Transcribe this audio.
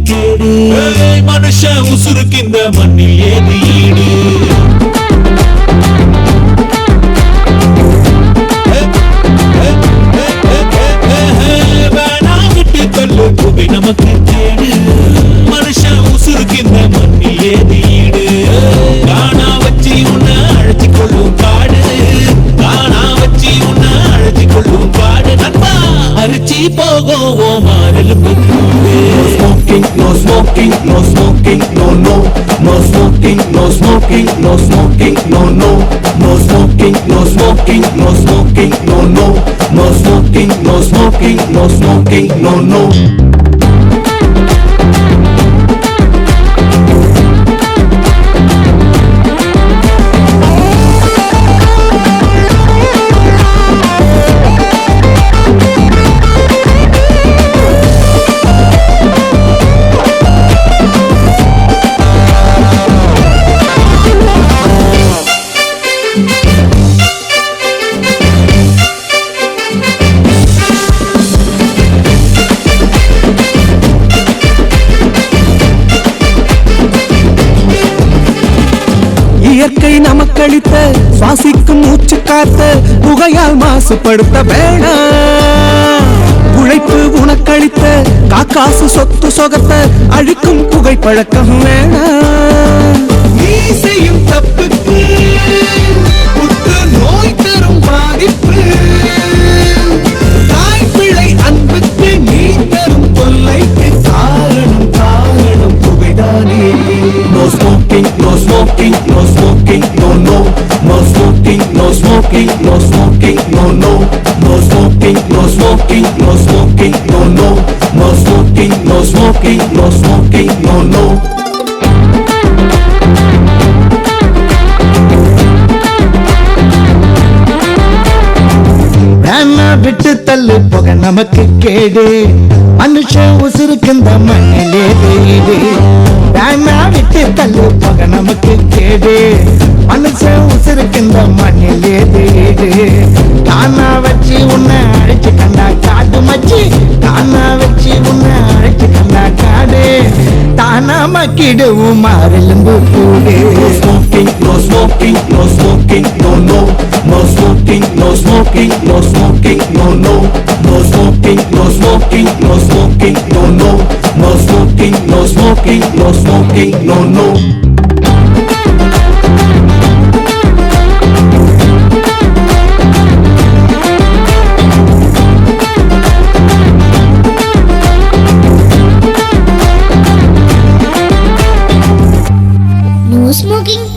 கேடு மனுஷன் உசுருக்கு இந்த மண்ணில் ஏது ஈடு வேணா விட்டு தள்ளு புகை நமக்கு கேடு மனுஷன் உசுருக்கு இந்த மண்ணில் ஏது ஈடு காணா வச்சு உன்னை அழைச்சி கொள்ளும் காடு காணா வச்சு உன்னை அழைச்சி கொள்ளும் காடு நண்பா அரிச்சி போகும் மாறலுக்கு No smoking, no smoking, no no. No smoking, no smoking, no smoking, no no. No smoking, no smoking, no smoking, no no. No smoking, no smoking, no smoking, no no. இயற்கை நமக்களித்த சுவாசிக்கும் மூச்சு காத்த புகையால் மாசுபடுத்த வேணாம் உழைப்பு உனக்களித்த காக்காசு சொத்து சொகத்த அழிக்கும் புகைப்பழக்கம் வேணாம் நீ செய்யும் தப்புக்கு புற்று நோய் தரும் பாதிப்பு தாய் பிள்ளை அன்புக்கு நீ தரும் தொல்லைக்கு காரணம் காரணம் புகைதானே No smoking, no smoking, no smoking, no no. No smoking, no smoking, no smoking, no no. No smoking, no smoking, no smoking, no no. No smoking, no smoking, no smoking, no no. வேணா விட்டு தள்ளு புகை நமக்கு கேடு மனுஷன் உசுருக்கு இந்த மண்ணிலே வீடு வேணா விட்டு தள்ளு புகை நமக்கு கேடு மனுஷன் உசுருக்கு இந்த மண்ணிலே வீடு தானா வச்சு உன்னை அழைச்சு கண்டா காடு மச்சி தானா வச்சு உன்னை அழைச்சு கண்டா காடு தானா மக்கிடுவும் மாறலும்பு கூடு No smoking, no smoking, no smoking, no no. No smoking, no smoking, no smoking, no no. No smoking, no smoking, no smoking, no no. No smoking, no smoking, no smoking, no no. No smoking